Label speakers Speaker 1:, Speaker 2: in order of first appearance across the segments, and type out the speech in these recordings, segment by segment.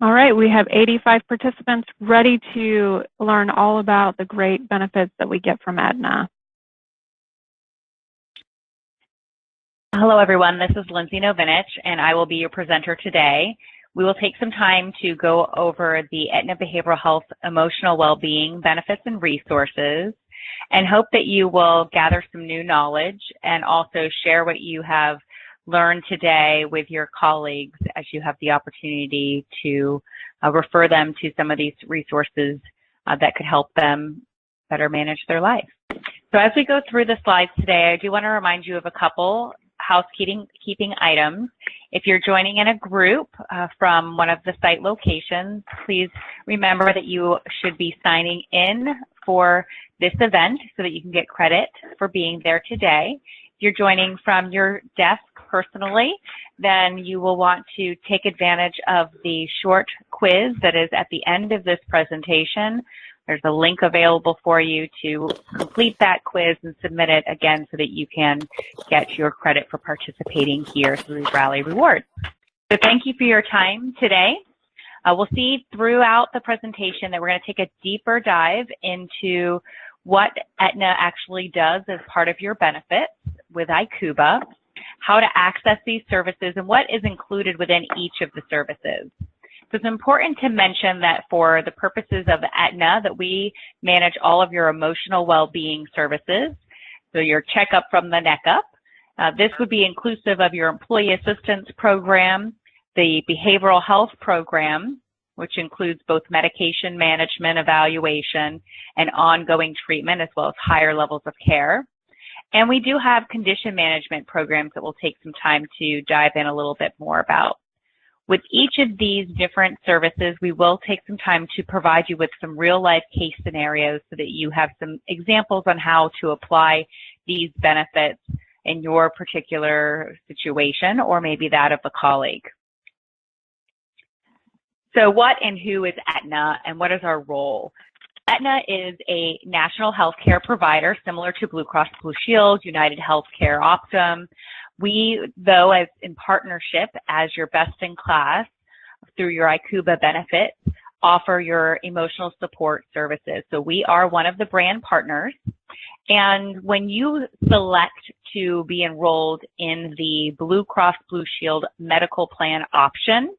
Speaker 1: All right, we have 85 participants ready to learn all about the great benefits that we get from Aetna.
Speaker 2: Hello everyone, this is Lindsay Novinich and I will be your presenter today. We will take some time to go over the Aetna Behavioral Health Emotional Wellbeing benefits and resources, and hope that you will gather some new knowledge and also share what you have learned today with your colleagues as you have the opportunity to refer them to some of these resources that could help them better manage their life. So as we go through the slides today, I do want to remind you of a couple housekeeping items. If you're joining in a group from one of the site locations, please remember that you should be signing in for this event so that you can get credit for being there today. If you're joining from your desk personally, then you will want to take advantage of the short quiz that is at the end of this presentation. There's a link available for you to complete that quiz and submit it again so that you can get your credit for participating here through Rally Rewards. So thank you for your time today. We'll see throughout the presentation that we're going to take a deeper dive into what Aetna actually does as part of your benefits with ICUBA, how to access these services, and what is included within each of the services. So it's important to mention that for the purposes of Aetna, that we manage all of your emotional well-being services. So your checkup from the neck up. This would be inclusive of your employee assistance program, the behavioral health program, which includes both medication management, evaluation, and ongoing treatment, as well as higher levels of care. And we do have condition management programs that we'll take some time to dive in a little bit more about. With each of these different services, we will take some time to provide you with some real-life case scenarios so that you have some examples on how to apply these benefits in your particular situation or maybe that of a colleague. So what and who is Aetna and what is our role? Aetna is a national healthcare provider similar to Blue Cross Blue Shield, United Healthcare, Optum. We, though, as in partnership as your best in class through your ICUBA benefits, offer your emotional support services. So we are one of the brand partners. And when you select to be enrolled in the Blue Cross Blue Shield medical plan option,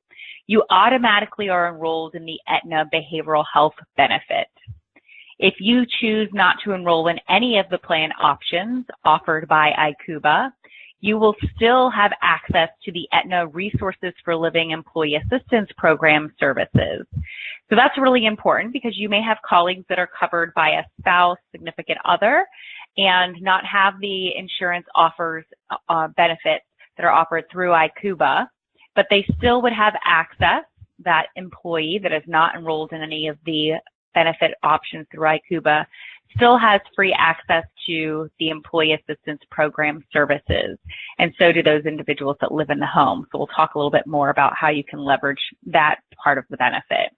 Speaker 2: you automatically are enrolled in the Aetna behavioral health benefit. If you choose not to enroll in any of the plan options offered by ICUBA, you will still have access to the Aetna Resources for Living Employee Assistance Program services. So that's really important because you may have colleagues that are covered by a spouse, significant other, and not have the insurance offers benefits that are offered through ICUBA, but they still would have access, that employee that is not enrolled in any of the benefit options through ICUBA still has free access to the employee assistance program services. And so do those individuals that live in the home. So we'll talk a little bit more about how you can leverage that part of the benefit.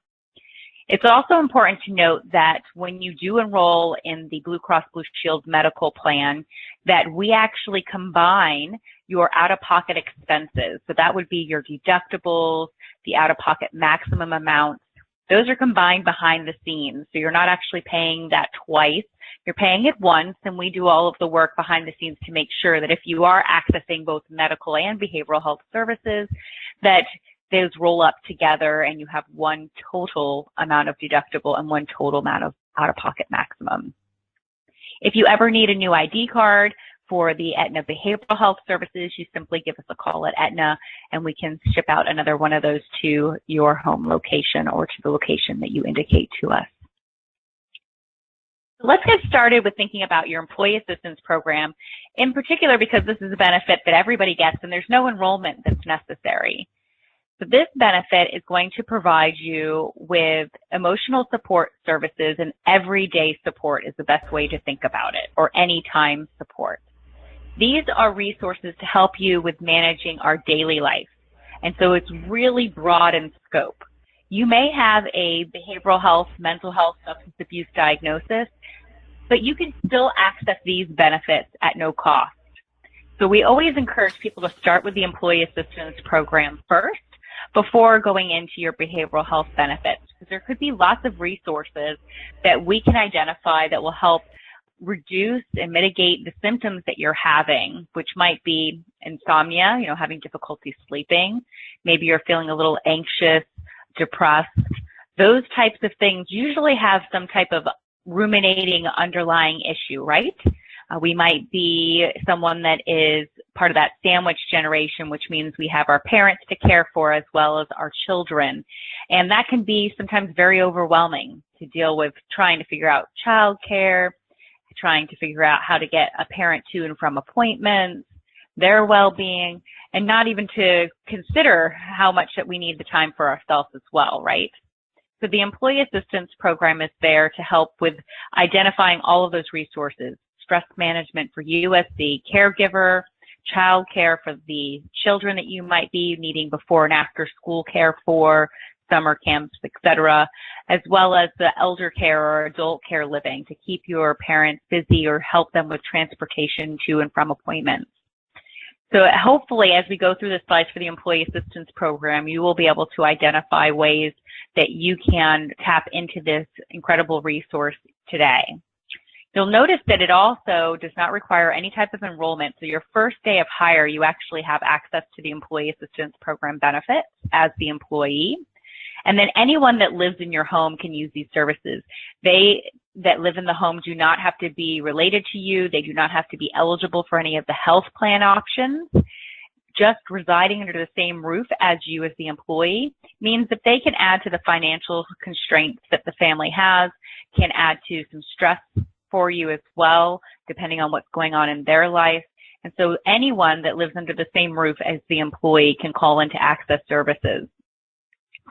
Speaker 2: It's also important to note that when you do enroll in the Blue Cross Blue Shield medical plan, that we actually combine your out-of-pocket expenses. So that would be your deductibles, the out-of-pocket maximum amounts. Those are combined behind the scenes. So you're not actually paying that twice. You're paying it once, and we do all of the work behind the scenes to make sure that if you are accessing both medical and behavioral health services, that those roll up together and you have one total amount of deductible and one total amount of out-of-pocket maximum. If you ever need a new ID card for the Aetna Behavioral Health Services, you simply give us a call at Aetna and we can ship out another one of those to your home location or to the location that you indicate to us. Let's get started with thinking about your employee assistance program, in particular because this is a benefit that everybody gets and there's no enrollment that's necessary. So this benefit is going to provide you with emotional support services, and everyday support is the best way to think about it, or anytime support. These are resources to help you with managing our daily life. And so it's really broad in scope. You may have a behavioral health, mental health, substance abuse diagnosis, but you can still access these benefits at no cost. So we always encourage people to start with the employee assistance program first, before going into your behavioral health benefits, because there could be lots of resources that we can identify that will help reduce and mitigate the symptoms that you're having, which might be insomnia, having difficulty sleeping. Maybe you're feeling a little anxious, depressed. Those types of things usually have some type of ruminating underlying issue, right? We might be someone that is part of that sandwich generation, which means we have our parents to care for as well as our children. And that can be sometimes very overwhelming to deal with, trying to figure out childcare, trying to figure out how to get a parent to and from appointments, their well-being, and not even to consider how much that we need the time for ourselves as well, right? So the Employee Assistance Program is there to help with identifying all of those resources: stress management for you as the caregiver, child care for the children that you might be needing before and after school care for, summer camps, etc., as well as the elder care or adult care living to keep your parents busy or help them with transportation to and from appointments. So hopefully, as we go through the slides for the Employee Assistance Program, you will be able to identify ways that you can tap into this incredible resource today. You'll notice that it also does not require any type of enrollment. So your first day of hire, you actually have access to the Employee Assistance Program benefits as the employee. And then anyone that lives in your home can use these services. They that live in the home do not have to be related to you. They do not have to be eligible for any of the health plan options. Just residing under the same roof as you as the employee means that they can add to the financial constraints that the family has, can add to some stress for you as well, depending on what's going on in their life. And so anyone that lives under the same roof as the employee can call in to access services.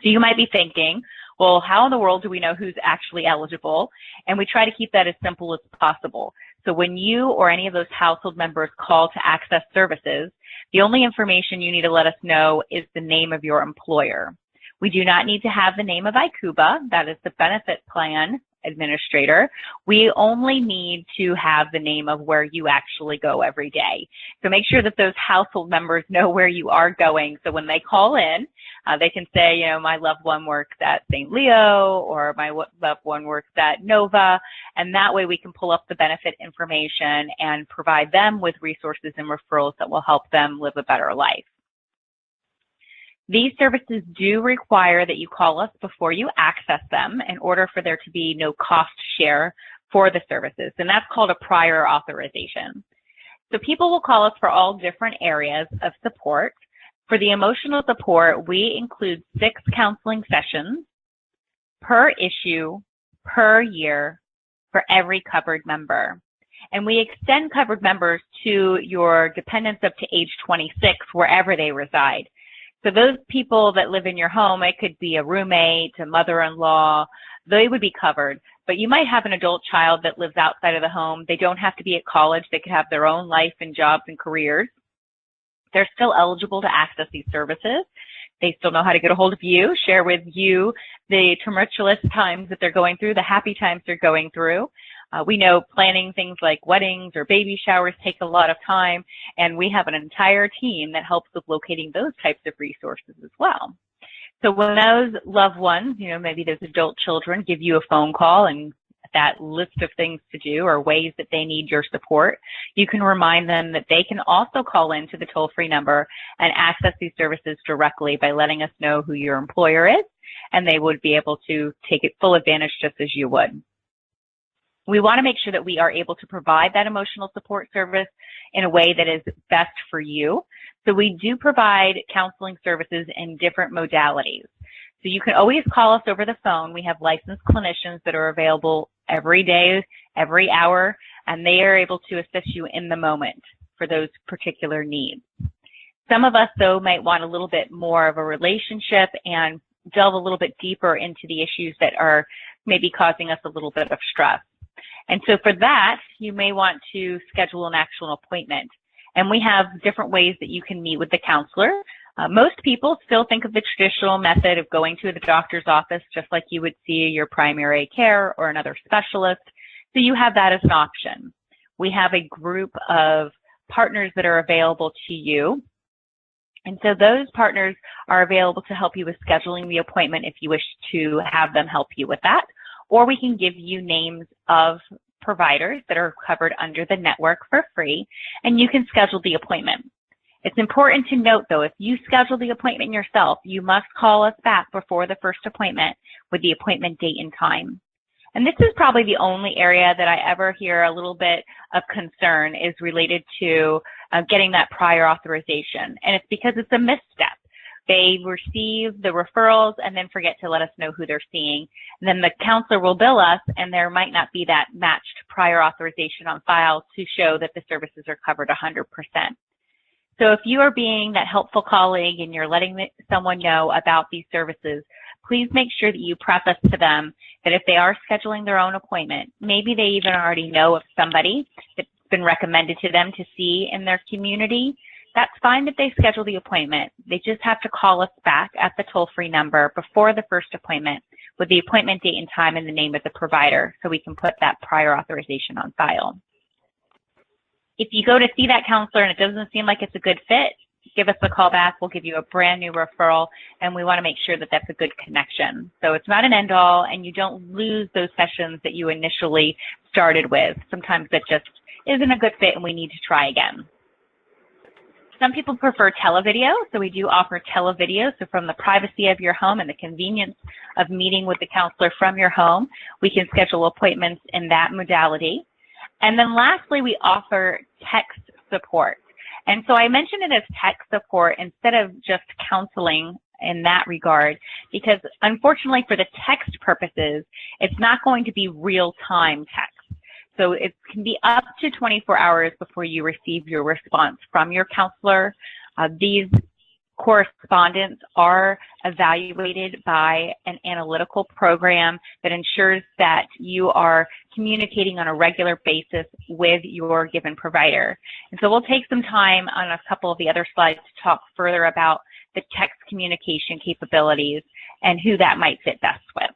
Speaker 2: So you might be thinking, well, how in the world do we know who's actually eligible? And we try to keep that as simple as possible. So when you or any of those household members call to access services, the only information you need to let us know is the name of your employer. We do not need to have the name of ICUBA, that is the benefit plan administrator. We only need to have the name of where you actually go every day. So make sure that those household members know where you are going. So when they call in, they can say, my loved one works at St. Leo, or my loved one works at Nova, and that way we can pull up the benefit information and provide them with resources and referrals that will help them live a better life. These services do require that you call us before you access them in order for there to be no cost share for the services, and that's called a prior authorization. So people will call us for all different areas of support. For the emotional support, we include 6 counseling sessions per issue, per year, for every covered member. And we extend covered members to your dependents up to age 26, wherever they reside. So those people that live in your home, it could be a roommate, a mother-in-law, they would be covered. But you might have an adult child that lives outside of the home. They don't have to be at college. They could have their own life and jobs and careers. They're still eligible to access these services. They still know how to get a hold of you, share with you the tumultuous times that they're going through, the happy times they're going through. We know planning things like weddings or baby showers take a lot of time, and we have an entire team that helps with locating those types of resources as well. So when those loved ones, maybe those adult children, give you a phone call and that list of things to do or ways that they need your support, you can remind them that they can also call in to the toll-free number and access these services directly by letting us know who your employer is, and they would be able to take it full advantage just as you would. We want to make sure that we are able to provide that emotional support service in a way that is best for you. So we do provide counseling services in different modalities. So you can always call us over the phone. We have licensed clinicians that are available every day, every hour, and they are able to assist you in the moment for those particular needs. Some of us, though, might want a little bit more of a relationship and delve a little bit deeper into the issues that are maybe causing us a little bit of stress. And so for that, you may want to schedule an actual appointment. And we have different ways that you can meet with the counselor. Most people still think of the traditional method of going to the doctor's office just like you would see your primary care or another specialist. So you have that as an option. We have a group of partners that are available to you And so those partners are available to help you with scheduling the appointment if you wish to have them help you with that. Or we can give you names of providers that are covered under the network for free, and you can schedule the appointment. It's important to note, though, if you schedule the appointment yourself, you must call us back before the first appointment with the appointment date and time. And this is probably the only area that I ever hear a little bit of concern is related to getting that prior authorization. And it's because it's a misstep. They receive the referrals and then forget to let us know who they're seeing. And then the counselor will bill us, and there might not be that matched prior authorization on file to show that the services are covered 100%. So if you are being that helpful colleague and you're letting someone know about these services, please make sure that you preface to them that if they are scheduling their own appointment, maybe they even already know of somebody that's been recommended to them to see in their community. That's fine if they schedule the appointment. They just have to call us back at the toll-free number before the first appointment with the appointment date and time and the name of the provider so we can put that prior authorization on file. If you go to see that counselor and it doesn't seem like it's a good fit, give us a call back. We'll give you a brand new referral, and we want to make sure that that's a good connection. So it's not an end-all, and you don't lose those sessions that you initially started with. Sometimes that just isn't a good fit, and we need to try again. Some people prefer televideo, so we do offer televideo. So from the privacy of your home and the convenience of meeting with the counselor from your home, we can schedule appointments in that modality. And then lastly, we offer text support. And so I mentioned it as text support instead of just counseling in that regard, because unfortunately for the text purposes, it's not going to be real-time text. So it can be up to 24 hours before you receive your response from your counselor. These correspondents are evaluated by an analytical program that ensures that you are communicating on a regular basis with your given provider. And so we'll take some time on a couple of the other slides to talk further about the text communication capabilities and who that might fit best with.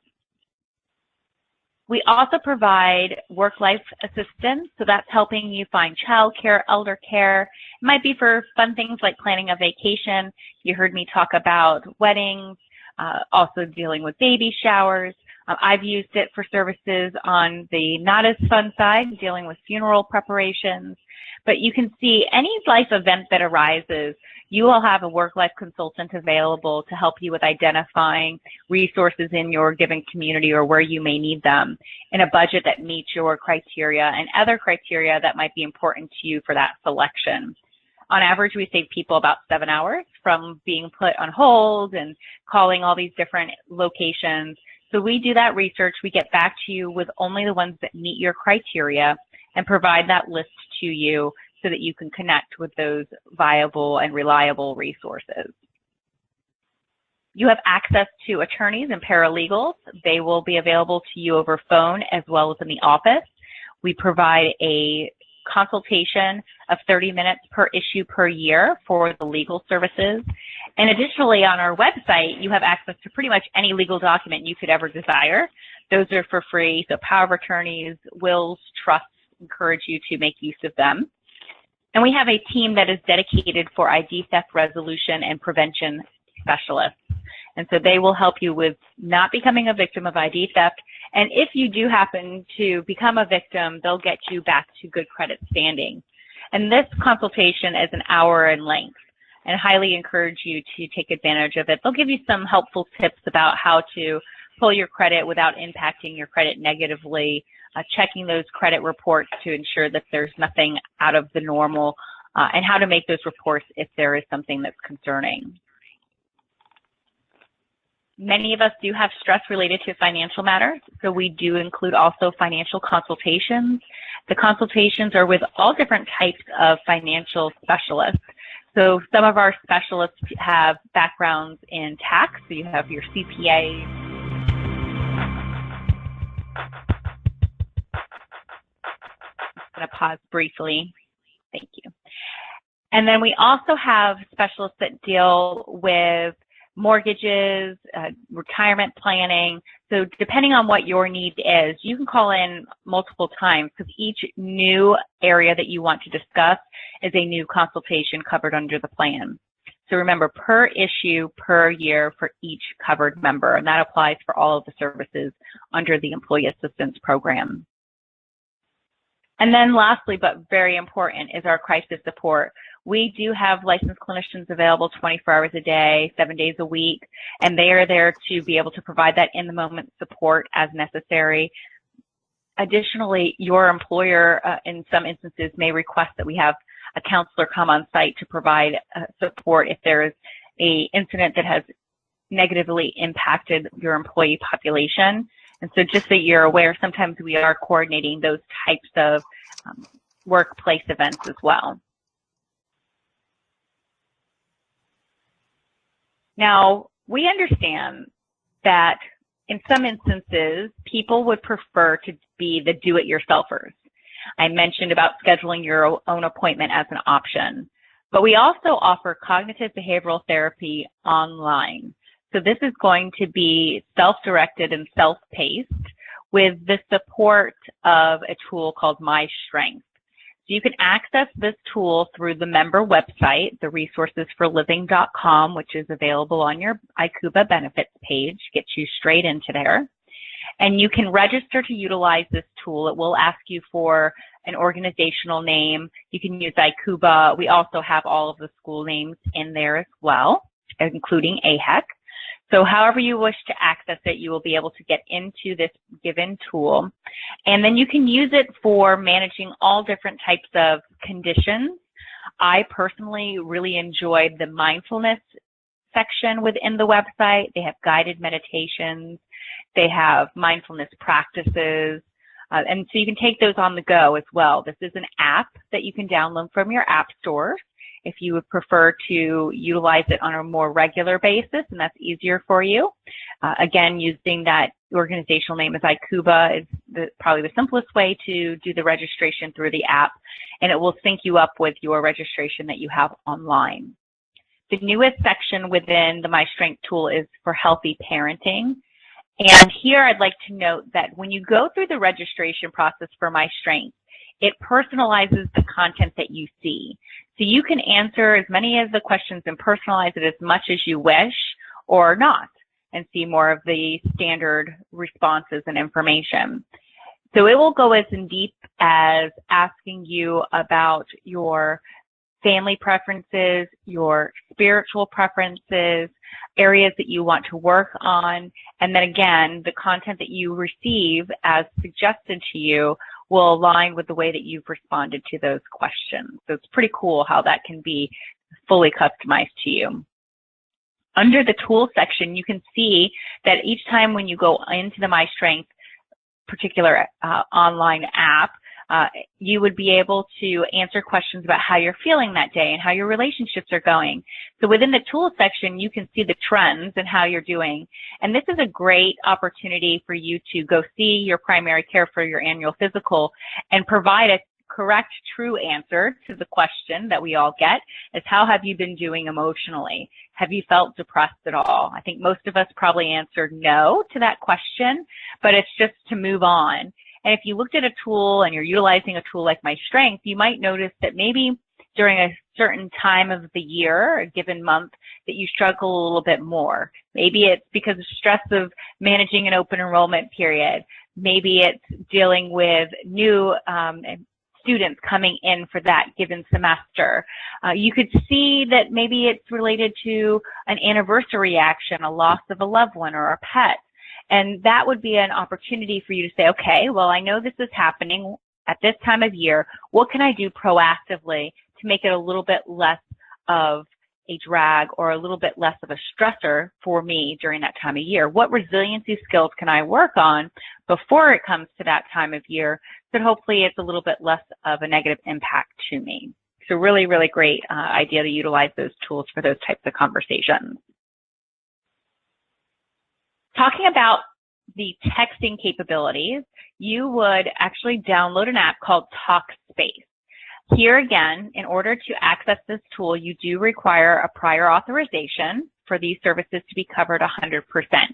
Speaker 2: We also provide work-life assistance, so that's helping you find childcare, elder care. It might be for fun things like planning a vacation. You heard me talk about weddings, also dealing with baby showers. I've used it for services on the not as fun side, dealing with funeral preparations. But you can see any life event that arises, you will have a work-life consultant available to help you with identifying resources in your given community or where you may need them in a budget that meets your criteria and other criteria that might be important to you for that selection. On average, we save people about 7 hours from being put on hold and calling all these different locations. So we do that research. We get back to you with only the ones that meet your criteria and provide that list to you so that you can connect with those viable and reliable resources. You have access to attorneys and paralegals. They will be available to you over phone as well as in the office. We provide a consultation of 30 minutes per issue per year for the legal services. And additionally, on our website, you have access to pretty much any legal document you could ever desire. Those are for free, so power of attorneys, wills, trusts, encourage you to make use of them. And we have a team that is dedicated for ID theft resolution and prevention specialists. And so they will help you with not becoming a victim of ID theft. And if you do happen to become a victim, they'll get you back to good credit standing. And this consultation is an hour in length, and I highly encourage you to take advantage of it. They'll give you some helpful tips about how to pull your credit without impacting your credit negatively, checking those credit reports to ensure that there's nothing out of the normal, and how to make those reports if there is something that's concerning. Many of us do have stress related to financial matters, so we do include also financial consultations. The consultations are with all different types of financial specialists. So some of our specialists have backgrounds in tax, so you have your CPA. I'm going to pause briefly. Thank you. And then we also have specialists that deal with mortgages, retirement planning. So depending on what your need is, you can call in multiple times because each new area that you want to discuss is a new consultation covered under the plan. So remember, per issue, per year for each covered member, and that applies for all of the services under the Employee Assistance Program. And then lastly, but very important, is our crisis support. We do have licensed clinicians available 24 hours a day, 7 days a week, and they are there to be able to provide that in-the-moment support as necessary. Additionally, your employer, in some instances, may request that we have a counselor come on site to provide support if there is an incident that has negatively impacted your employee population. And so just so you're aware, sometimes we are coordinating those types of workplace events as well. Now, we understand that in some instances, people would prefer to be the do-it-yourselfers. I mentioned about scheduling your own appointment as an option, but we also offer cognitive behavioral therapy online. So this is going to be self-directed and self-paced with the support of a tool called My Strength. So you can access this tool through the member website, the resourcesforliving.com, which is available on your ICUBA benefits page, gets you straight into there. And you can register to utilize this tool. It will ask you for an organizational name. You can use ICUBA. We also have all of the school names in there as well, including AHEC. So however you wish to access it, you will be able to get into this given tool. And then you can use it for managing all different types of conditions. I personally really enjoyed the mindfulness section within the website. They have guided meditations. They have mindfulness practices. And so you can take those on the go as well. This is an app that you can download from your app store if you would prefer to utilize it on a more regular basis, and that's easier for you. Again, using that organizational name as ICUBA is probably the simplest way to do the registration through the app, and it will sync you up with your registration that you have online. The newest section within the My Strength tool is for healthy parenting. And here I'd like to note that when you go through the registration process for My Strength, it personalizes the content that you see. So you can answer as many of the questions and personalize it as much as you wish or not and see more of the standard responses and information. So it will go as in deep as asking you about your family preferences, your spiritual preferences, areas that you want to work on, and then again, the content that you receive as suggested to you will align with the way that you've responded to those questions. So it's pretty cool how that can be fully customized to you. Under the tools section, you can see that each time when you go into the My Strength particular online app, you would be able to answer questions about how you're feeling that day and how your relationships are going. So within the tools section, you can see the trends and how you're doing. And this is a great opportunity for you to go see your primary care for your annual physical and provide a correct, true answer to the question that we all get is, how have you been doing emotionally? Have you felt depressed at all? I think most of us probably answered no to that question, but it's just to move on. And if you looked at a tool and you're utilizing a tool like My Strength, you might notice that maybe during a certain time of the year, a given month, that you struggle a little bit more. Maybe it's because of stress of managing an open enrollment period. Maybe it's dealing with new students coming in for that given semester. You could see that maybe it's related to an anniversary action, a loss of a loved one or a pet. And that would be an opportunity for you to say, okay, well, I know this is happening at this time of year. What can I do proactively to make it a little bit less of a drag or a little bit less of a stressor for me during that time of year? What resiliency skills can I work on before it comes to that time of year so hopefully it's a little bit less of a negative impact to me? So really, really great idea to utilize those tools for those types of conversations. Talking about the texting capabilities, you would actually download an app called TalkSpace. Here again, in order to access this tool, you do require a prior authorization for these services to be covered 100%. So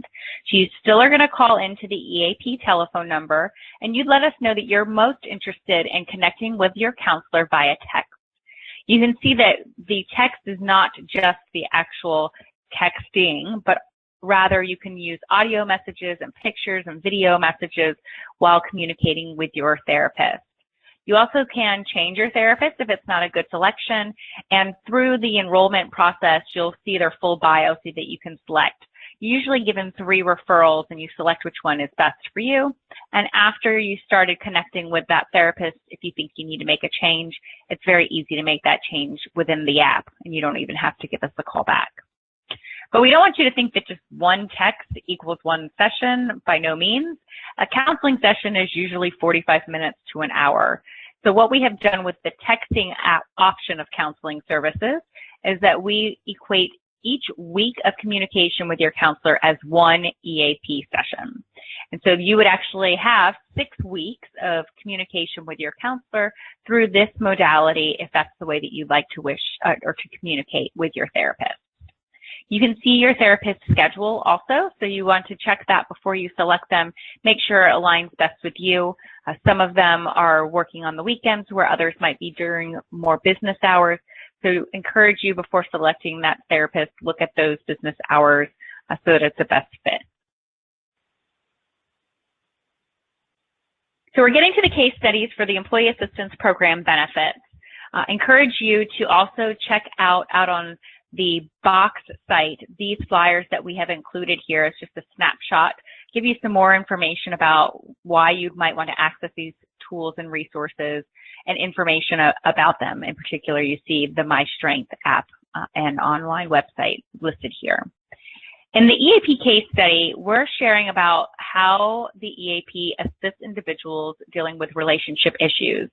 Speaker 2: you still are going to call into the EAP telephone number, and you'd let us know that you're most interested in connecting with your counselor via text. You can see that the text is not just the actual texting, but rather you can use audio messages and pictures and video messages while communicating with your therapist. You also can change your therapist if it's not a good selection, and through the enrollment process, you'll see their full bio so that you can select. You're usually given 3 referrals and you select which one is best for you. And after you started connecting with that therapist, if you think you need to make a change, it's very easy to make that change within the app, and you don't even have to give us a call back. But we don't want you to think that just one text equals one session, by no means. A counseling session is usually 45 minutes to an hour. So what we have done with the texting app option of counseling services is that we equate each week of communication with your counselor as one EAP session. And so you would actually have 6 weeks of communication with your counselor through this modality if that's the way that you'd like to wish or to communicate with your therapist. You can see your therapist's schedule also, so you want to check that before you select them. Make sure it aligns best with you. Some of them are working on the weekends where others might be during more business hours. So encourage you before selecting that therapist, look at those business hours so that it's the best fit. So we're getting to the case studies for the Employee Assistance Program benefits. Encourage you to also check out on the box site, these flyers that we have included here is just a snapshot, give you some more information about why you might want to access these tools and resources and information about them. In particular, you see the My Strength app and online website listed here. In the EAP case study, we're sharing about how the EAP assists individuals dealing with relationship issues.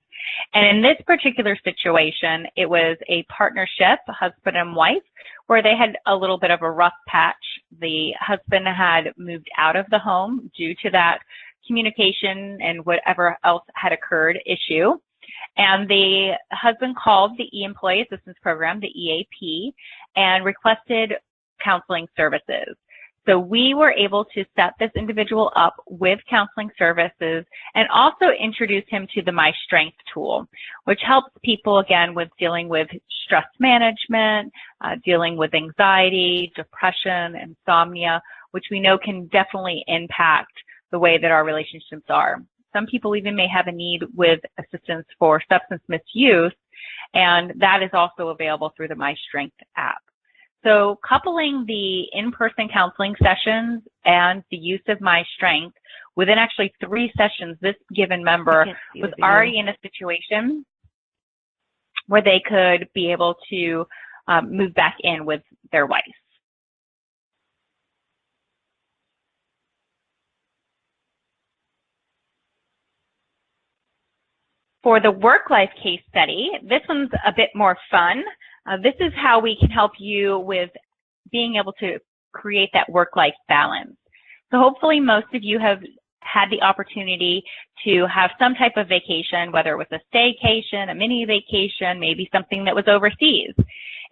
Speaker 2: And in this particular situation, it was a partnership, a husband and wife, where they had a little bit of a rough patch. The husband had moved out of the home due to that communication and whatever else had occurred issue. And the husband called the Employee Assistance Program, the EAP, and requested counseling services. So we were able to set this individual up with counseling services and also introduce him to the My Strength tool, which helps people, again, with dealing with stress management, dealing with anxiety, depression, insomnia, which we know can definitely impact the way that our relationships are. Some people even may have a need with assistance for substance misuse, and that is also available through the My Strength app. So coupling the in-person counseling sessions and the use of My Strength, within actually 3 sessions, this given member was already in a situation where they could be able to move back in with their wife. For the work-life case study, this one's a bit more fun. This is how we can help you with being able to create that work-life balance. So hopefully most of you have had the opportunity to have some type of vacation, whether it was a staycation, a mini vacation, maybe something that was overseas.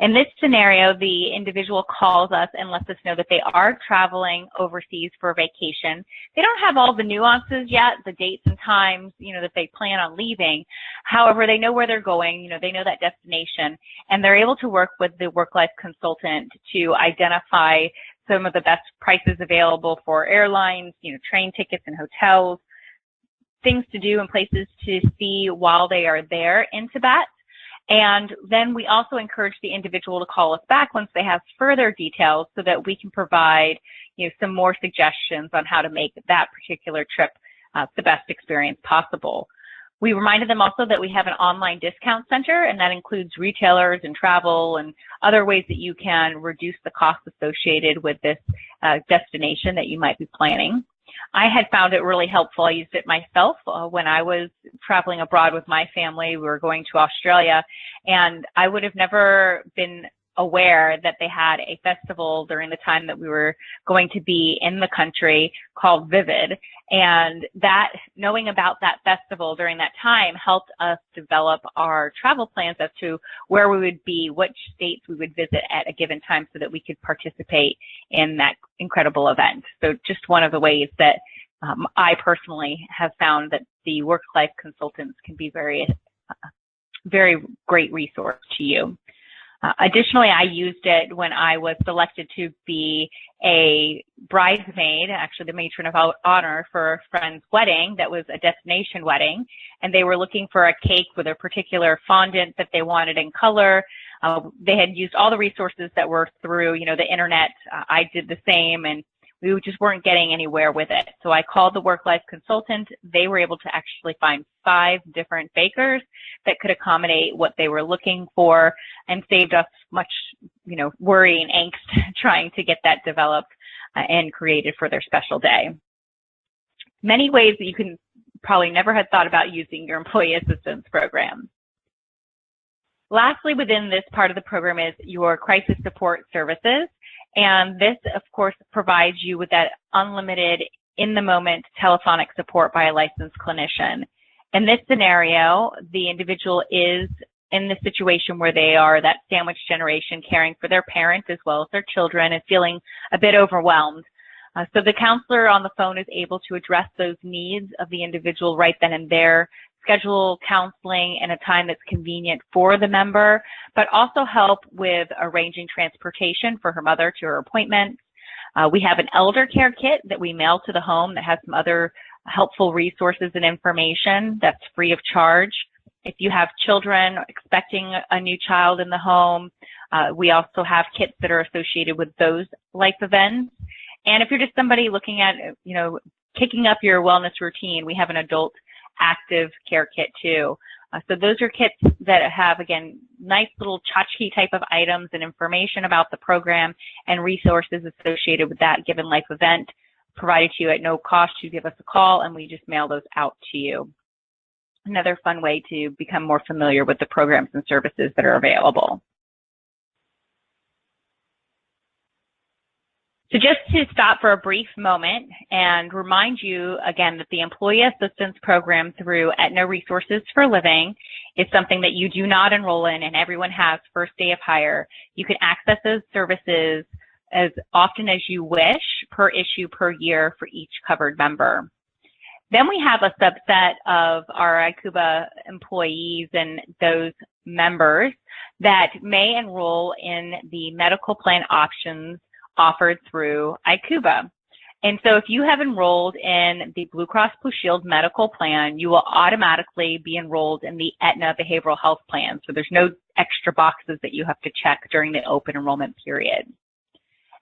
Speaker 2: In this scenario, the individual calls us and lets us know that they are traveling overseas for a vacation. They don't have all the nuances yet, the dates and times, that they plan on leaving. However, they know where they're going, they know that destination, and they're able to work with the work-life consultant to identify some of the best prices available for airlines, train tickets and hotels, things to do and places to see while they are there in Tibet. And then we also encourage the individual to call us back once they have further details so that we can provide, some more suggestions on how to make that particular trip the best experience possible. We reminded them also that we have an online discount center, and that includes retailers and travel and other ways that you can reduce the costs associated with this destination that you might be planning. I had found it really helpful. I used it myself when I was traveling abroad with my family. We were going to Australia, and I would have never been aware that they had a festival during the time that we were going to be in the country called Vivid. And that, knowing about that festival during that time helped us develop our travel plans as to where we would be, which states we would visit at a given time so that we could participate in that incredible event. So just one of the ways that I personally have found that the work-life consultants can be very very great resource to you. Additionally, I used it when I was selected to be a bridesmaid, actually the matron of honor for a friend's wedding that was a destination wedding, and they were looking for a cake with a particular fondant that they wanted in color. They had used all the resources that were through, the internet. I did the same, and we just weren't getting anywhere with it. So I called the work-life consultant. They were able to actually find 5 different bakers that could accommodate what they were looking for, and saved us much, worry and angst trying to get that developed and created for their special day. Many ways that you can probably never had thought about using your employee assistance program. Lastly, within this part of the program is your crisis support services. And this, of course, provides you with that unlimited, in-the-moment telephonic support by a licensed clinician. In this scenario, the individual is in the situation where they are that sandwich generation, caring for their parents as well as their children, and feeling a bit overwhelmed. So the counselor on the phone is able to address those needs of the individual right then and there, schedule counseling in a time that's convenient for the member, but also help with arranging transportation for her mother to her appointments. We have an elder care kit that we mail to the home that has some other helpful resources and information that's free of charge. If you have children expecting a new child in the home, we also have kits that are associated with those life events. And if you're just somebody looking at, kicking up your wellness routine, we have an adult active care kit too. So those are kits that have, again, nice little tchotchke type of items and information about the program and resources associated with that given life event provided to you at no cost. You give us a call and we just mail those out to you. Another fun way to become more familiar with the programs and services that are available. So just to stop for a brief moment and remind you again that the Employee Assistance Program through Aetna Resources for Living is something that you do not enroll in and everyone has first day of hire. You can access those services as often as you wish per issue per year for each covered member. Then we have a subset of our ICUBA employees and those members that may enroll in the medical plan options offered through ICUBA. And so if you have enrolled in the Blue Cross Blue Shield medical plan, you will automatically be enrolled in the Aetna behavioral health plan. So there's no extra boxes that you have to check during the open enrollment period.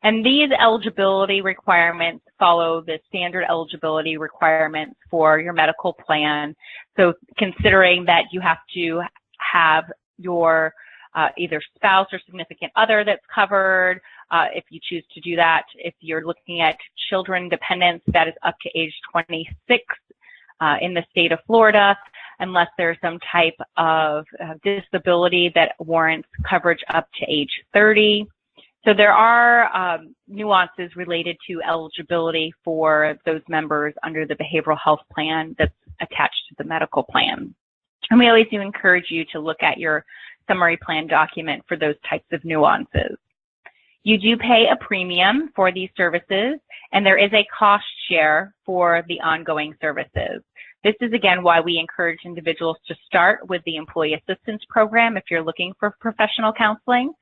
Speaker 2: And these eligibility requirements follow the standard eligibility requirements for your medical plan. So considering that you have to have your either spouse or significant other that's covered, if you choose to do that. If you're looking at children dependents, that is up to age 26 in the state of Florida, unless there's some type of disability that warrants coverage up to age 30. So there are nuances related to eligibility for those members under the behavioral health plan that's attached to the medical plan. And we always do encourage you to look at your summary plan document for those types of nuances. You do pay a premium for these services, and there is a cost share for the ongoing services. This is, again, why we encourage individuals to start with the Employee Assistance Program if you're looking for professional counseling,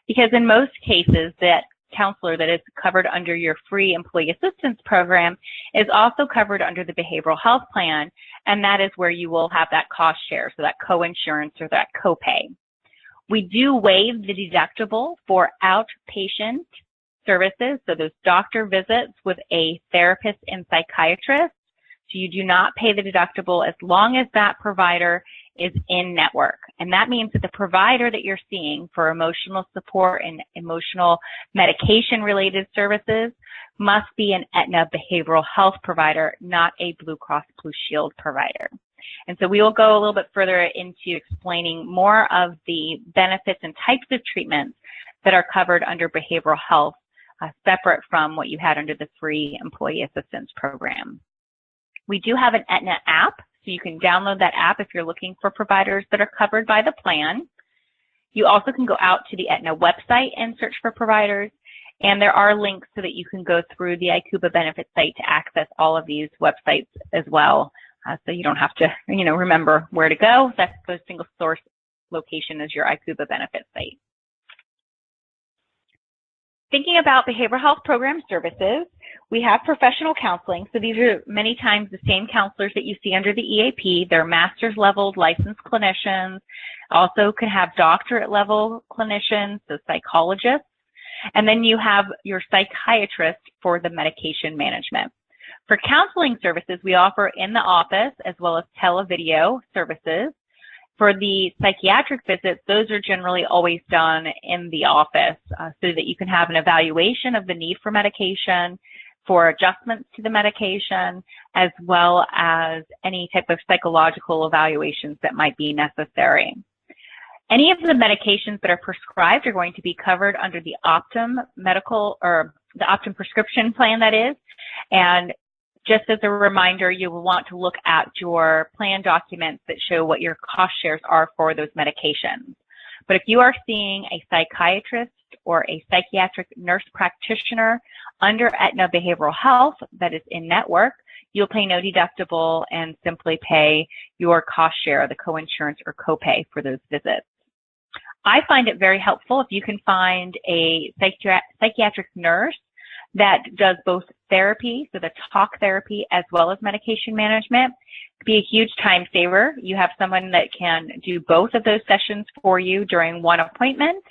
Speaker 2: because in most cases, that counselor that is covered under your free Employee Assistance Program is also covered under the Behavioral Health Plan, and that is where you will have that cost share, so that co-insurance or that copay. We do waive the deductible for outpatient services, so those doctor visits with a therapist and psychiatrist. So you do not pay the deductible as long as that provider is in network. And that means that the provider that you're seeing for emotional support and emotional medication-related services must be an Aetna behavioral health provider, not a Blue Cross Blue Shield provider. And so we will go a little bit further into explaining more of the benefits and types of treatments that are covered under behavioral health, separate from what you had under the free Employee Assistance Program. We do have an Aetna app, so you can download that app if you're looking for providers that are covered by the plan. You also can go out to the Aetna website and search for providers, and there are links so that you can go through the ICUBA benefit site to access all of these websites as well. So you don't have to, remember where to go. That's the single source location as your ICUBA benefit site. Thinking about behavioral health program services, we have professional counseling. So these are many times the same counselors that you see under the EAP. They're master's level licensed clinicians, also can have doctorate level clinicians, so psychologists. And then you have your psychiatrist for the medication management. For counseling services, we offer in the office as well as televideo services. For the psychiatric visits, those are generally always done in the office so that you can have an evaluation of the need for medication, for adjustments to the medication, as well as any type of psychological evaluations that might be necessary. Any of the medications that are prescribed are going to be covered under the Optum medical or the Optum prescription plan, that is. And just as a reminder, you will want to look at your plan documents that show what your cost shares are for those medications. But if you are seeing a psychiatrist or a psychiatric nurse practitioner under Aetna Behavioral Health that is in network, you'll pay no deductible and simply pay your cost share, the coinsurance or copay for those visits. I find it very helpful if you can find a psychiatric nurse that does both therapy, so the talk therapy, as well as medication management. It'd be a huge time saver. You have someone that can do both of those sessions for you during one appointment,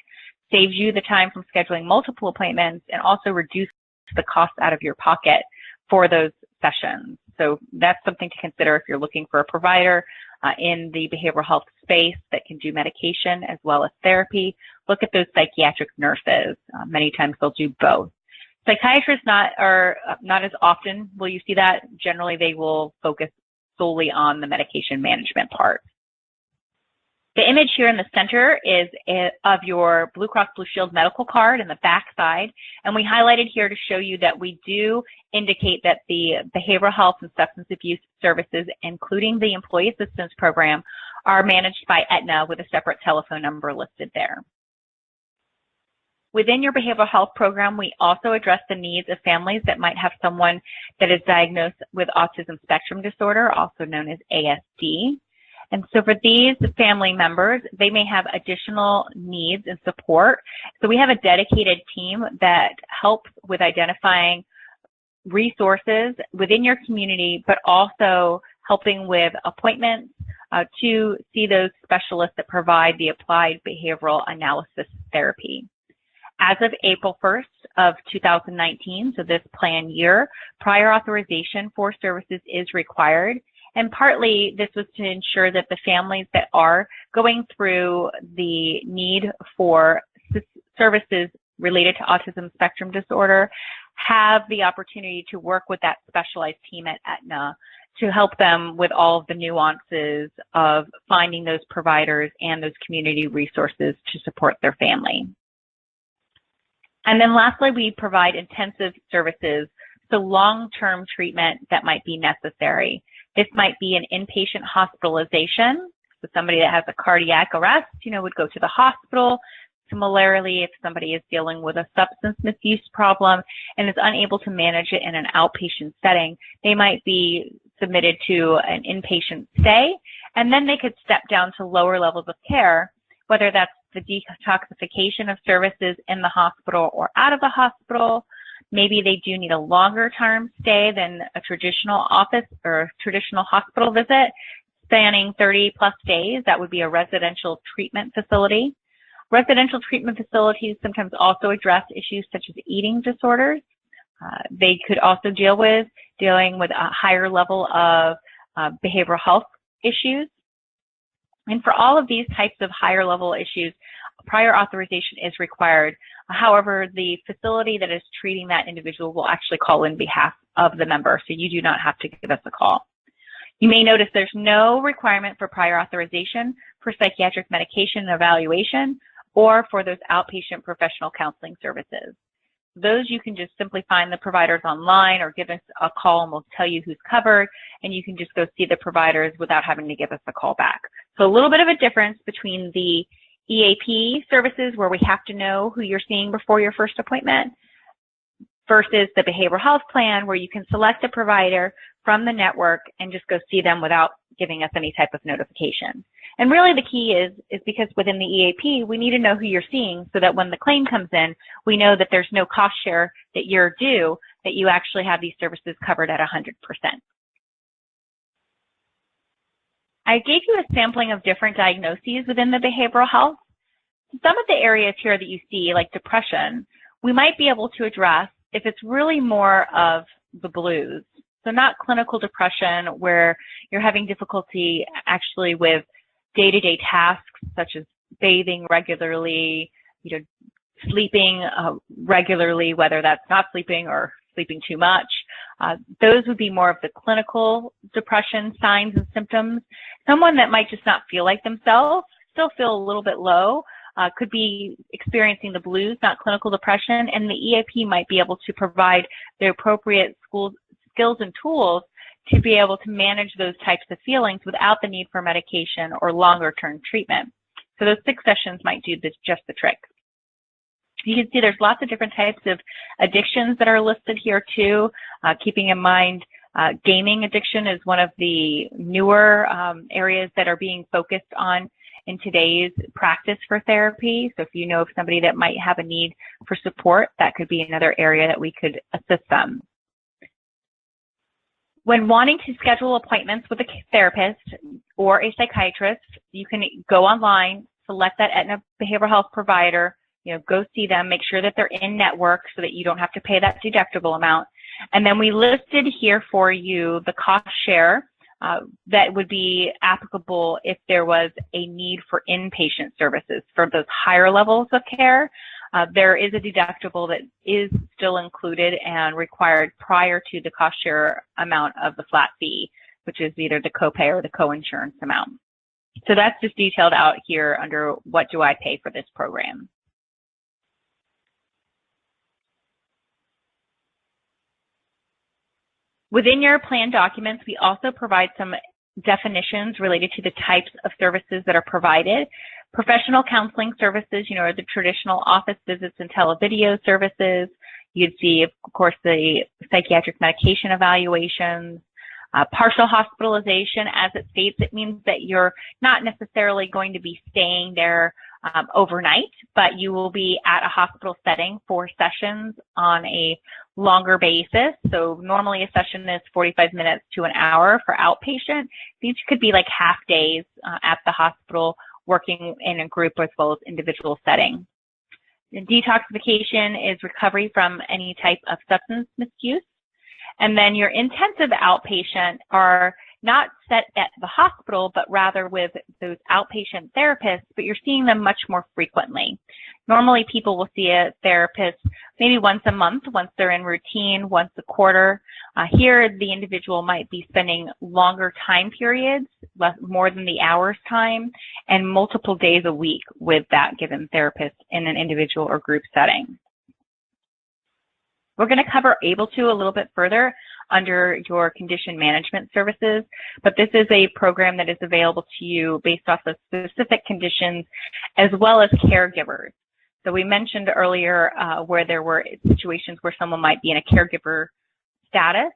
Speaker 2: saves you the time from scheduling multiple appointments, and also reduces the cost out of your pocket for those sessions. So that's something to consider if you're looking for a provider in the behavioral health space that can do medication as well as therapy. Look at those psychiatric nurses. Many times they'll do both. Psychiatrists are not as often will you see that. Generally, they will focus solely on the medication management part. The image here in the center is of your Blue Cross Blue Shield medical card in the back side, and we highlighted here to show you that we do indicate that the behavioral health and substance abuse services, including the employee assistance program, are managed by Aetna with a separate telephone number listed there. Within your behavioral health program, we also address the needs of families that might have someone that is diagnosed with autism spectrum disorder, also known as ASD. And so for these family members, they may have additional needs and support. So we have a dedicated team that helps with identifying resources within your community, but also helping with appointments to see those specialists that provide the applied behavioral analysis therapy. As of April 1st of 2019, so this plan year, prior authorization for services is required. And partly this was to ensure that the families that are going through the need for services related to autism spectrum disorder have the opportunity to work with that specialized team at Aetna to help them with all of the nuances of finding those providers and those community resources to support their family. And then lastly, we provide intensive services, so long-term treatment that might be necessary. This might be an inpatient hospitalization. So somebody that has a cardiac arrest, would go to the hospital. Similarly, if somebody is dealing with a substance misuse problem and is unable to manage it in an outpatient setting, they might be submitted to an inpatient stay, and then they could step down to lower levels of care, whether that's the detoxification of services in the hospital or out of the hospital. Maybe they do need a longer term stay than a traditional office or traditional hospital visit, spanning 30 plus days. That would be a residential treatment facility. Residential treatment facilities sometimes also address issues such as eating disorders. They could also dealing with a higher level of behavioral health issues. And for all of these types of higher level issues, prior authorization is required. However, the facility that is treating that individual will actually call in behalf of the member, so you do not have to give us a call. You may notice there's no requirement for prior authorization for psychiatric medication and evaluation or for those outpatient professional counseling services. Those you can just simply find the providers online or give us a call and we'll tell you who's covered, and you can just go see the providers without having to give us a call back. So a little bit of a difference between the EAP services where we have to know who you're seeing before your first appointment versus the behavioral health plan where you can select a provider from the network and just go see them without giving us any type of notification. And really the key is because within the EAP, we need to know who you're seeing so that when the claim comes in, we know that there's no cost share that you're due, that you actually have these services covered at 100%. I gave you a sampling of different diagnoses within the behavioral health. Some of the areas here that you see, like depression, we might be able to address if it's really more of the blues. So not clinical depression where you're having difficulty actually with day-to-day tasks such as bathing regularly, sleeping regularly, whether that's not sleeping or sleeping too much. Those would be more of the clinical depression signs and symptoms. Someone that might just not feel like themselves, still feel a little bit low, could be experiencing the blues, not clinical depression, and the EAP might be able to provide the appropriate skills and tools to be able to manage those types of feelings without the need for medication or longer-term treatment. So those 6 sessions might do just the trick. You can see there's lots of different types of addictions that are listed here too. Keeping in mind, gaming addiction is one of the newer areas that are being focused on in today's practice for therapy. So if you know of somebody that might have a need for support, that could be another area that we could assist them. When wanting to schedule appointments with a therapist or a psychiatrist, you can go online, select that Aetna behavioral health provider, go see them, make sure that they're in network so that you don't have to pay that deductible amount. And then we listed here for you the cost share that would be applicable if there was a need for inpatient services for those higher levels of care. There is a deductible that is still included and required prior to the cost share amount of the flat fee, which is either the copay or the coinsurance amount. So that's just detailed out here under what do I pay for this program. Within your plan documents, we also provide some definitions related to the types of services that are provided. Professional counseling services, are the traditional office visits and televideo services. You'd see, of course, the psychiatric medication evaluations. Partial hospitalization, as it states, it means that you're not necessarily going to be staying there overnight, but you will be at a hospital setting for sessions on a longer basis. So normally a session is 45 minutes to an hour for outpatient. These could be like half days at the hospital working in a group as well as individual setting. The detoxification is recovery from any type of substance misuse. And then your intensive outpatient are not set at the hospital, but rather with those outpatient therapists, but you're seeing them much more frequently. Normally people will see a therapist maybe once a month, once they're in routine, once a quarter. Here, the individual might be spending longer time periods, more than the hours time, and multiple days a week with that given therapist in an individual or group setting. We're going to cover Able To a little bit further under your condition management services, but this is a program that is available to you based off of specific conditions as well as caregivers. So we mentioned earlier where there were situations where someone might be in a caregiver status.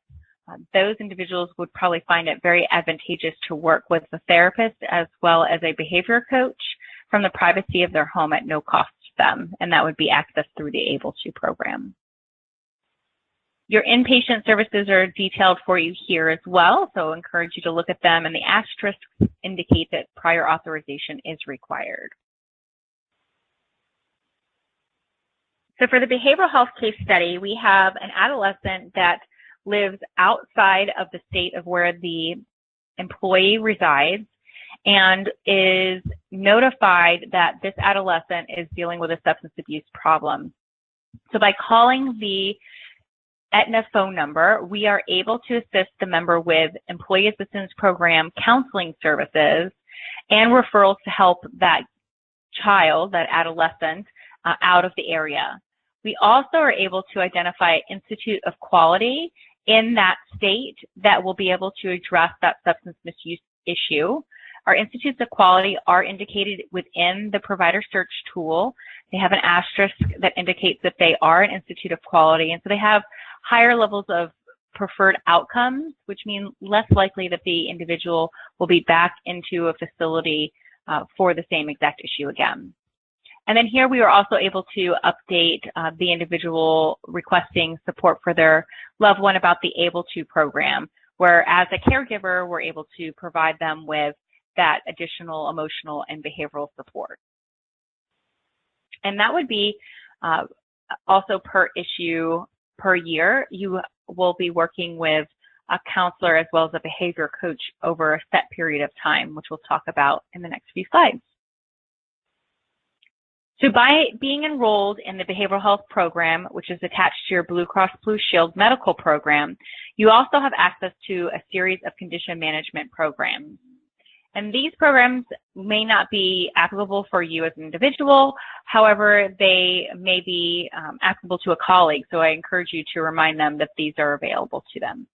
Speaker 2: Those individuals would probably find it very advantageous to work with a therapist as well as a behavior coach from the privacy of their home at no cost to them, and that would be accessed through the Able To program. Your inpatient services are detailed for you here as well, so I encourage you to look at them, and the asterisks indicate that prior authorization is required. So for the behavioral health case study, we have an adolescent that lives outside of the state of where the employee resides and is notified that this adolescent is dealing with a substance abuse problem. So by calling the Aetna phone number, we are able to assist the member with employee assistance program counseling services and referrals to help that child, that adolescent, out of the area. We also are able to identify Institute of Quality in that state that will be able to address that substance misuse issue. Our Institutes of Quality are indicated within the provider search tool. They have an asterisk that indicates that they are an Institute of Quality, and so they have higher levels of preferred outcomes, which mean less likely that the individual will be back into a facility for the same exact issue again. And then here we were also able to update the individual requesting support for their loved one about the Able To program, where as a caregiver, we're able to provide them with that additional emotional and behavioral support. And that would be also per issue per year. You will be working with a counselor as well as a behavior coach over a set period of time, which we'll talk about in the next few slides. So by being enrolled in the behavioral health program, which is attached to your Blue Cross Blue Shield medical program, you also have access to a series of condition management programs. And these programs may not be applicable for you as an individual. However, they may be applicable to a colleague. So I encourage you to remind them that these are available to them.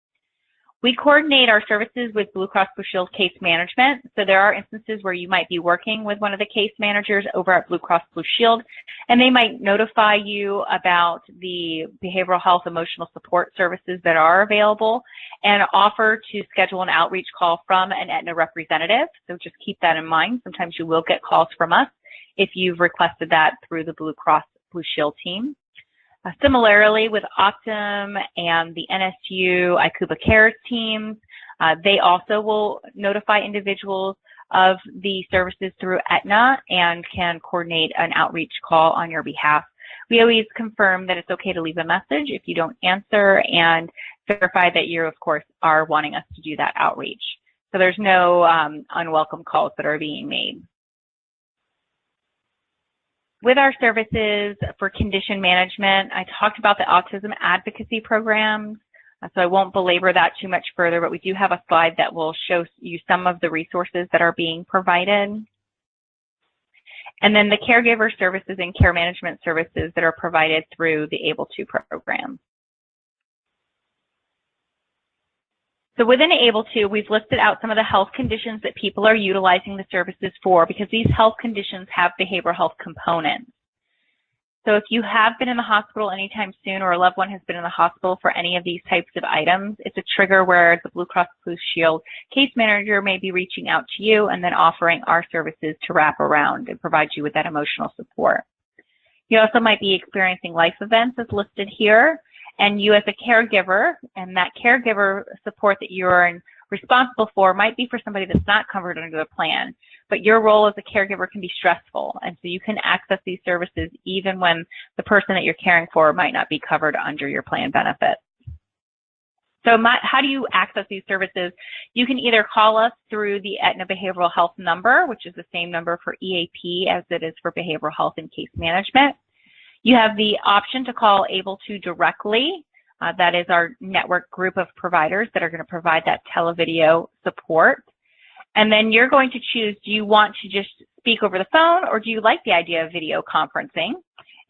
Speaker 2: We coordinate our services with Blue Cross Blue Shield case management. So there are instances where you might be working with one of the case managers over at Blue Cross Blue Shield, and they might notify you about the behavioral health emotional support services that are available and offer to schedule an outreach call from an Aetna representative. So just keep that in mind. Sometimes you will get calls from us if you've requested that through the Blue Cross Blue Shield team. Similarly, with Optum and the NSU ICUBA Cares teams, they also will notify individuals of the services through Aetna and can coordinate an outreach call on your behalf. We always confirm that it's okay to leave a message if you don't answer and verify that you, of course, are wanting us to do that outreach. So there's no unwelcome calls that are being made. With our services for condition management, I talked about the autism advocacy programs, so I won't belabor that too much further, but we do have a slide that will show you some of the resources that are being provided. And then the caregiver services and care management services that are provided through the Able To program. So within Able To, we've listed out some of the health conditions that people are utilizing the services for because these health conditions have behavioral health components. So if you have been in the hospital anytime soon or a loved one has been in the hospital for any of these types of items, it's a trigger where the Blue Cross Blue Shield case manager may be reaching out to you and then offering our services to wrap around and provide you with that emotional support. You also might be experiencing life events as listed here. And you as a caregiver, and that caregiver support that you're responsible for might be for somebody that's not covered under the plan, but your role as a caregiver can be stressful. And so you can access these services even when the person that you're caring for might not be covered under your plan benefits. So how do you access these services? You can either call us through the Aetna Behavioral Health number, which is the same number for EAP as it is for behavioral health and case management. You have the option to call Able To directly. That is our network group of providers that are going to provide that televideo support. And then you're going to choose, do you want to just speak over the phone or do you like the idea of video conferencing?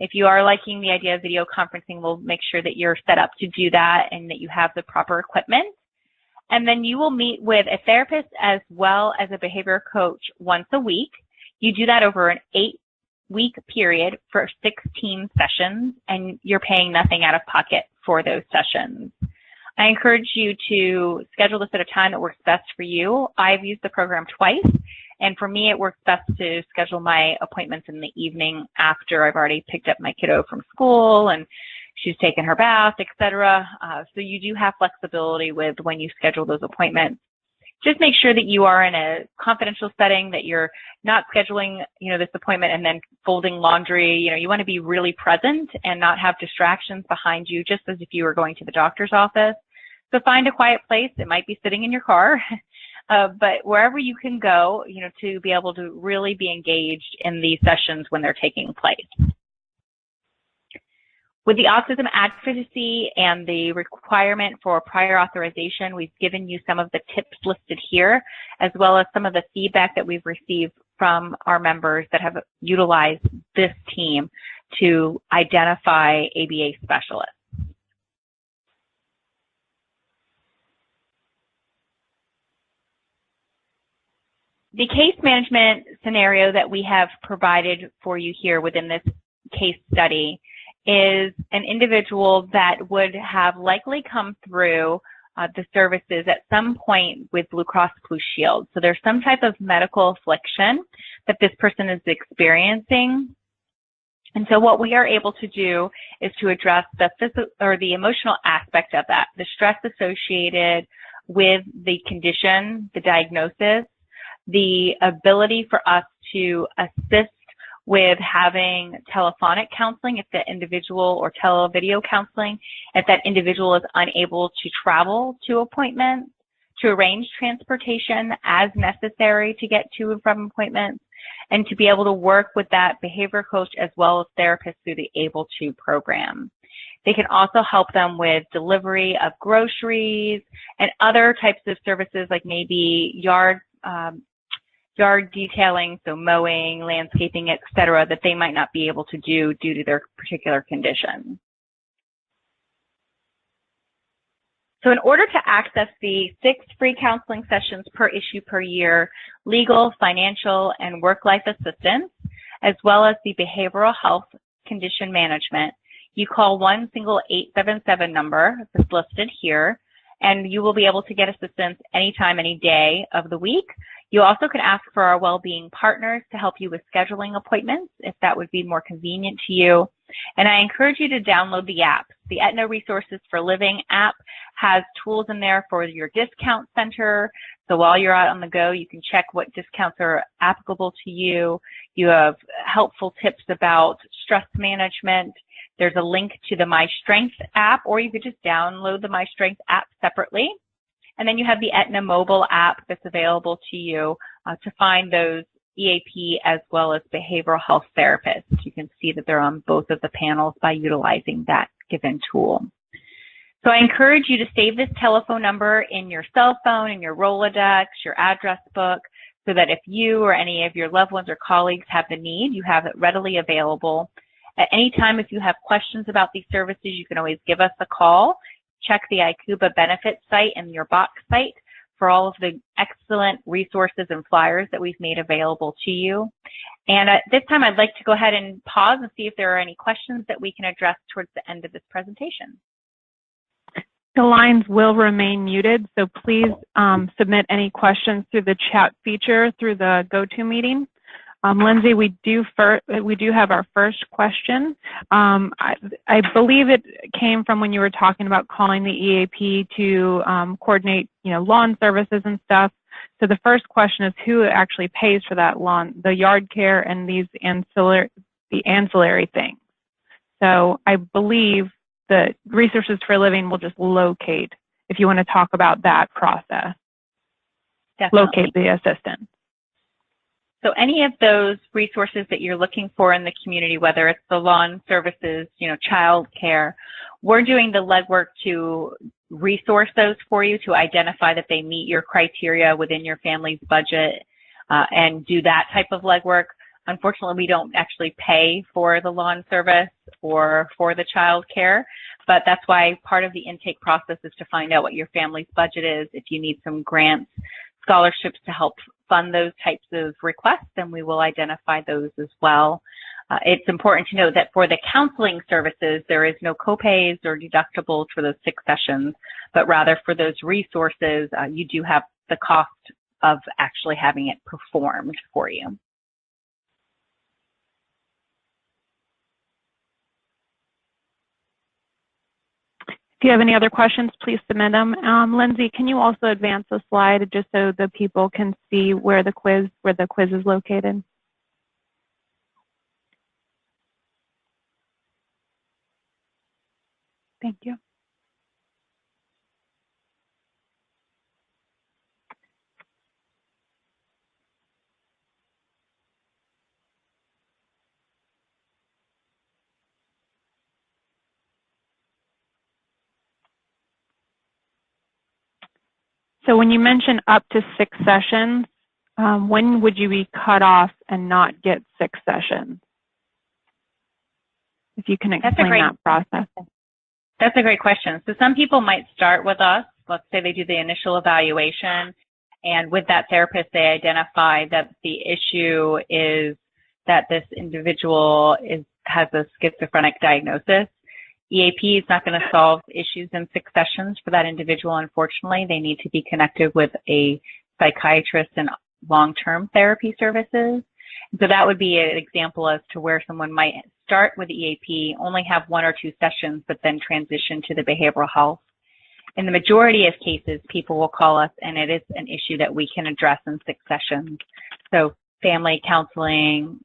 Speaker 2: If you are liking the idea of video conferencing, we'll make sure that you're set up to do that and that you have the proper equipment. And then you will meet with a therapist as well as a behavior coach once a week. You do that over an 8-week period for 16 sessions, and you're paying nothing out of pocket for those sessions. I encourage you to schedule this at a time that works best for you. I've used the program twice, and for me, it works best to schedule my appointments in the evening after I've already picked up my kiddo from school and she's taken her bath, etc. So you do have flexibility with when you schedule those appointments. Just make sure that you are in a confidential setting, that you're not scheduling, this appointment and then folding laundry. You want to be really present and not have distractions behind you, just as if you were going to the doctor's office. So find a quiet place. It might be sitting in your car, but wherever you can go, to be able to really be engaged in these sessions when they're taking place. With the autism advocacy and the requirement for prior authorization, we've given you some of the tips listed here, as well as some of the feedback that we've received from our members that have utilized this team to identify ABA specialists. The case management scenario that we have provided for you here within this case study is an individual that would have likely come through the services at some point with Blue Cross Blue Shield. So there's some type of medical affliction that this person is experiencing. And so what we are able to do is to address the physical or the emotional aspect of that, the stress associated with the condition, the diagnosis, the ability for us to assist with having telephonic counseling if the individual, or televideo counseling if that individual is unable to travel to appointments, to arrange transportation as necessary to get to and from appointments, and to be able to work with that behavior coach as well as therapists through the Able To program. They can also help them with delivery of groceries and other types of services like maybe yard detailing, so mowing, landscaping, etc., that they might not be able to do due to their particular condition. So in order to access the 6 free counseling sessions per issue per year, legal, financial, and work-life assistance, as well as the behavioral health condition management, you call one single 877 number that's listed here, and you will be able to get assistance anytime, any day of the week. You also can ask for our well-being partners to help you with scheduling appointments if that would be more convenient to you. And I encourage you to download the app. The Aetna Resources for Living app has tools in there for your discount center. So while you're out on the go, you can check what discounts are applicable to you. You have helpful tips about stress management. There's a link to the My Strength app, or you could just download the My Strength app separately. And then you have the Aetna mobile app that's available to you to find those EAP as well as behavioral health therapists. You can see that they're on both of the panels by utilizing that given tool. So I encourage you to save this telephone number in your cell phone, in your Rolodex, your address book, so that if you or any of your loved ones or colleagues have the need, you have it readily available. At any time, if you have questions about these services, you can always give us a call. Check the ICUBA benefits site and your box site for all of the excellent resources and flyers that we've made available to you. And at this time, I'd like to go ahead and pause and see if there are any questions that we can address towards the end of this presentation.
Speaker 1: The lines will remain muted, so please submit any questions through the chat feature through the GoToMeeting. Lindsay, we do have our first question. I believe it came from when you were talking about calling the EAP to coordinate, lawn services and stuff. So the first question is who actually pays for that lawn, the yard care and the ancillary things. So I believe the Resources for Living will just locate, if you want to talk about that process. Definitely. Locate the assistant.
Speaker 2: So any of those resources that you're looking for in the community, whether it's the lawn services, child care, we're doing the legwork to resource those for you to identify that they meet your criteria within your family's budget and do that type of legwork. Unfortunately, we don't actually pay for the lawn service or for the child care, but that's why part of the intake process is to find out what your family's budget is. If you need some grants, scholarships to help fund those types of requests, then we will identify those as well. It's important to note that for the counseling services, there is no copays or deductibles for those 6 sessions, but rather for those resources, you do have the cost of actually having it performed for you.
Speaker 1: If you have any other questions, please submit them. Lindsay, can you also advance the slide just so the people can see where the quiz is located? Thank you. So when you mention up to 6 sessions, when would you be cut off and not get 6 sessions? If you can explain that process.
Speaker 2: That's a great question. So some people might start with us. Let's say they do the initial evaluation, and with that therapist, they identify that the issue is that this individual has a schizophrenic diagnosis. EAP is not going to solve issues in 6 sessions for that individual, unfortunately. They need to be connected with a psychiatrist and long-term therapy services. So that would be an example as to where someone might start with EAP, only have 1 or 2 sessions, but then transition to the behavioral health. In the majority of cases, people will call us, and it is an issue that we can address in 6 sessions. So family counseling,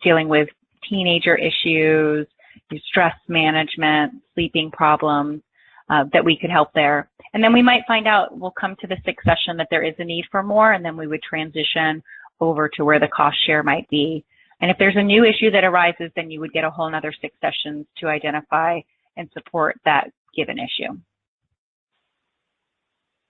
Speaker 2: dealing with teenager issues, stress management, sleeping problems, that we could help there. And then we might find out, we'll come to the 6th session that there is a need for more, and then we would transition over to where the cost share might be. And if there's a new issue that arises, then you would get a whole another 6 sessions to identify and support that given issue.